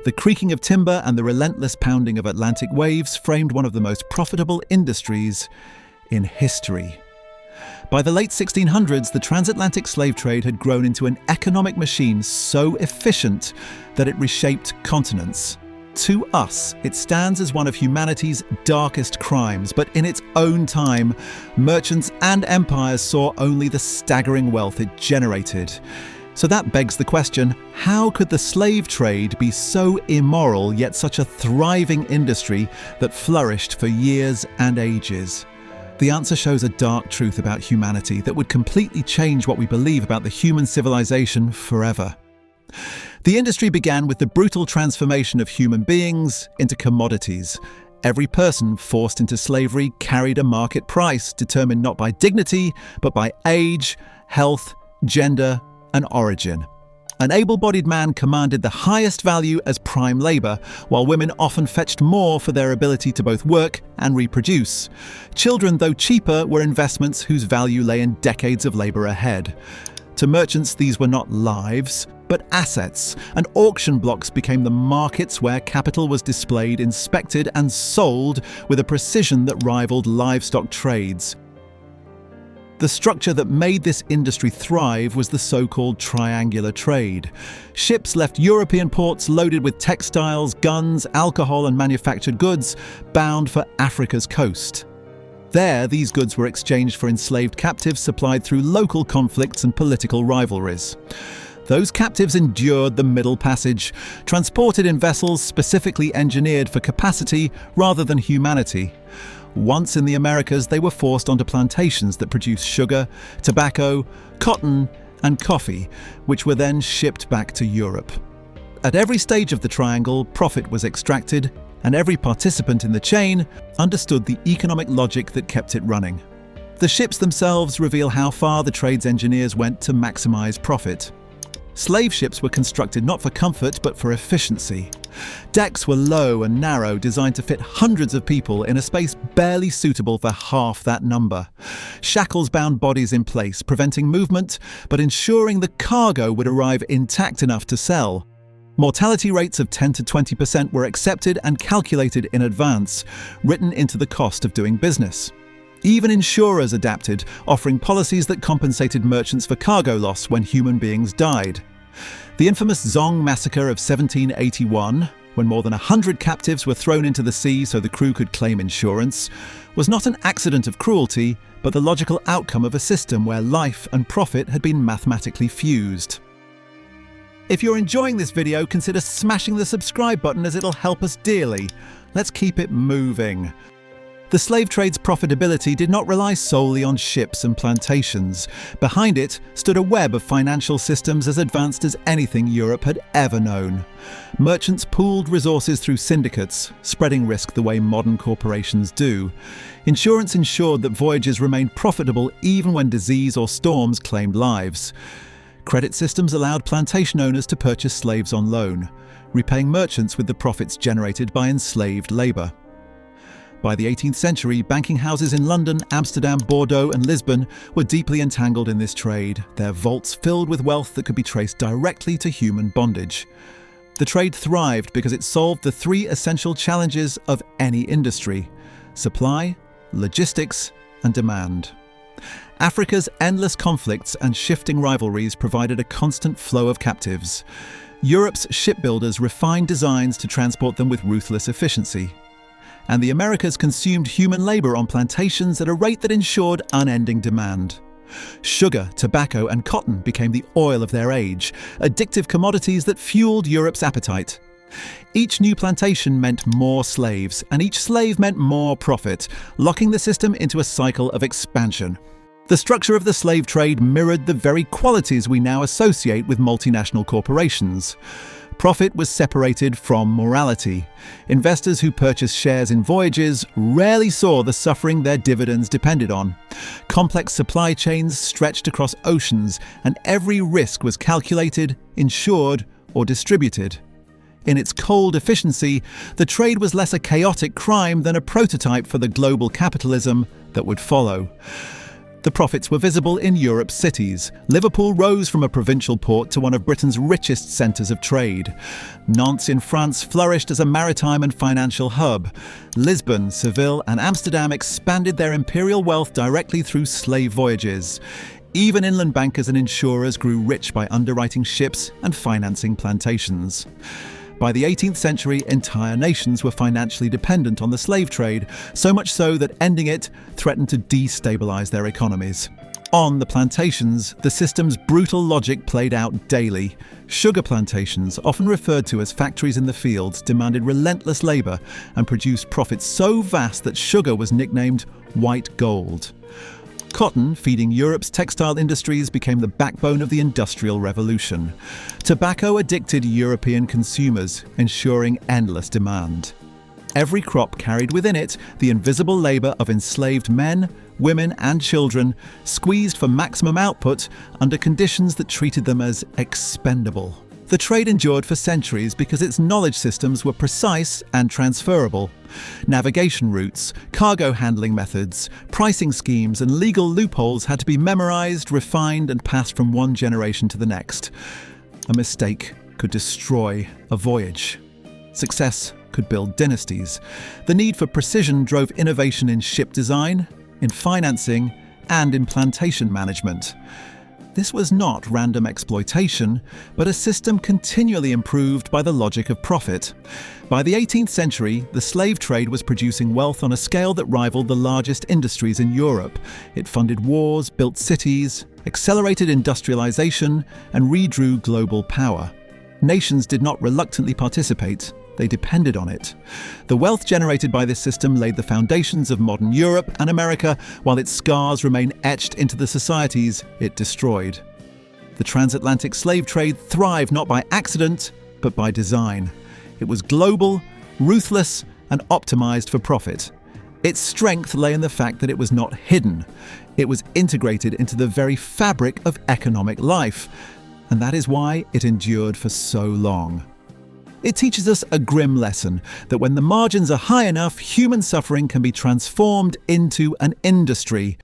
The creaking of timber and the relentless pounding of Atlantic waves framed one of the most profitable industries in history. By the late 1600s, the transatlantic slave trade had grown into an economic machine so efficient that it reshaped continents. To us, it stands as one of humanity's darkest crimes, but in its own time, merchants and empires saw only the staggering wealth it generated. So that begs the question, how could the slave trade be so immoral yet such a thriving industry that flourished for years and ages? The answer shows a dark truth about humanity that would completely change what we believe about the human civilization forever. The industry began with the brutal transformation of human beings into commodities. Every person forced into slavery carried a market price determined not by dignity, but by age, health, gender, and origin. An able-bodied man commanded the highest value as prime labor, while women often fetched more for their ability to both work and reproduce. Children, though cheaper, were investments whose value lay in decades of labor ahead. To merchants, these were not lives, but assets, and auction blocks became the markets where capital was displayed, inspected, and sold with a precision that rivaled livestock trades. The structure that made this industry thrive was the so-called triangular trade. Ships left European ports loaded with textiles, guns, alcohol, and manufactured goods, bound for Africa's coast. There, these goods were exchanged for enslaved captives supplied through local conflicts and political rivalries. Those captives endured the Middle Passage, transported in vessels specifically engineered for capacity rather than humanity. Once in the Americas, they were forced onto plantations that produced sugar, tobacco, cotton, and coffee, which were then shipped back to Europe. At every stage of the triangle, profit was extracted, and every participant in the chain understood the economic logic that kept it running. The ships themselves reveal how far the trade's engineers went to maximize profit. Slave ships were constructed not for comfort, but for efficiency. Decks were low and narrow, designed to fit hundreds of people in a space barely suitable for half that number. Shackles bound bodies in place, preventing movement, but ensuring the cargo would arrive intact enough to sell. Mortality rates of 10 to 20% were accepted and calculated in advance, written into the cost of doing business. Even insurers adapted, offering policies that compensated merchants for cargo loss when human beings died. The infamous Zong massacre of 1781, when more than 100 captives were thrown into the sea so the crew could claim insurance, was not an accident of cruelty, but the logical outcome of a system where life and profit had been mathematically fused. If you're enjoying this video, consider smashing the subscribe button as it'll help us dearly. Let's keep it moving. The slave trade's profitability did not rely solely on ships and plantations. Behind it stood a web of financial systems as advanced as anything Europe had ever known. Merchants pooled resources through syndicates, spreading risk the way modern corporations do. Insurance ensured that voyages remained profitable even when disease or storms claimed lives. Credit systems allowed plantation owners to purchase slaves on loan, repaying merchants with the profits generated by enslaved labor. By the 18th century, banking houses in London, Amsterdam, Bordeaux, and Lisbon were deeply entangled in this trade, their vaults filled with wealth that could be traced directly to human bondage. The trade thrived because it solved the three essential challenges of any industry: supply, logistics, and demand. Africa's endless conflicts and shifting rivalries provided a constant flow of captives. Europe's shipbuilders refined designs to transport them with ruthless efficiency. And the Americas consumed human labor on plantations at a rate that ensured unending demand. Sugar, tobacco, and cotton became the oil of their age, addictive commodities that fueled Europe's appetite. Each new plantation meant more slaves, and each slave meant more profit, locking the system into a cycle of expansion. The structure of the slave trade mirrored the very qualities we now associate with multinational corporations. Profit was separated from morality. Investors who purchased shares in voyages rarely saw the suffering their dividends depended on. Complex supply chains stretched across oceans, and every risk was calculated, insured, or distributed. In its cold efficiency, the trade was less a chaotic crime than a prototype for the global capitalism that would follow. The profits were visible in Europe's cities. Liverpool rose from a provincial port to one of Britain's richest centres of trade. Nantes in France flourished as a maritime and financial hub. Lisbon, Seville and Amsterdam expanded their imperial wealth directly through slave voyages. Even inland bankers and insurers grew rich by underwriting ships and financing plantations. By the 18th century, entire nations were financially dependent on the slave trade, so much so that ending it threatened to destabilize their economies. On the plantations, the system's brutal logic played out daily. Sugar plantations, often referred to as factories in the fields, demanded relentless labor and produced profits so vast that sugar was nicknamed white gold. Cotton, feeding Europe's textile industries, became the backbone of the Industrial Revolution. Tobacco addicted European consumers, ensuring endless demand. Every crop carried within it the invisible labour of enslaved men, women and children, squeezed for maximum output under conditions that treated them as expendable. The trade endured for centuries because its knowledge systems were precise and transferable. Navigation routes, cargo handling methods, pricing schemes and legal loopholes had to be memorized, refined and passed from one generation to the next. A mistake could destroy a voyage. Success could build dynasties. The need for precision drove innovation in ship design, in financing and in plantation management. This was not random exploitation, but a system continually improved by the logic of profit. By the 18th century, the slave trade was producing wealth on a scale that rivaled the largest industries in Europe. It funded wars, built cities, accelerated industrialization, and redrew global power. Nations did not reluctantly participate. They depended on it. The wealth generated by this system laid the foundations of modern Europe and America, while its scars remain etched into the societies it destroyed. The transatlantic slave trade thrived not by accident, but by design. It was global, ruthless, and optimized for profit. Its strength lay in the fact that it was not hidden. It was integrated into the very fabric of economic life, and that is why it endured for so long. It teaches us a grim lesson that when the margins are high enough, human suffering can be transformed into an industry.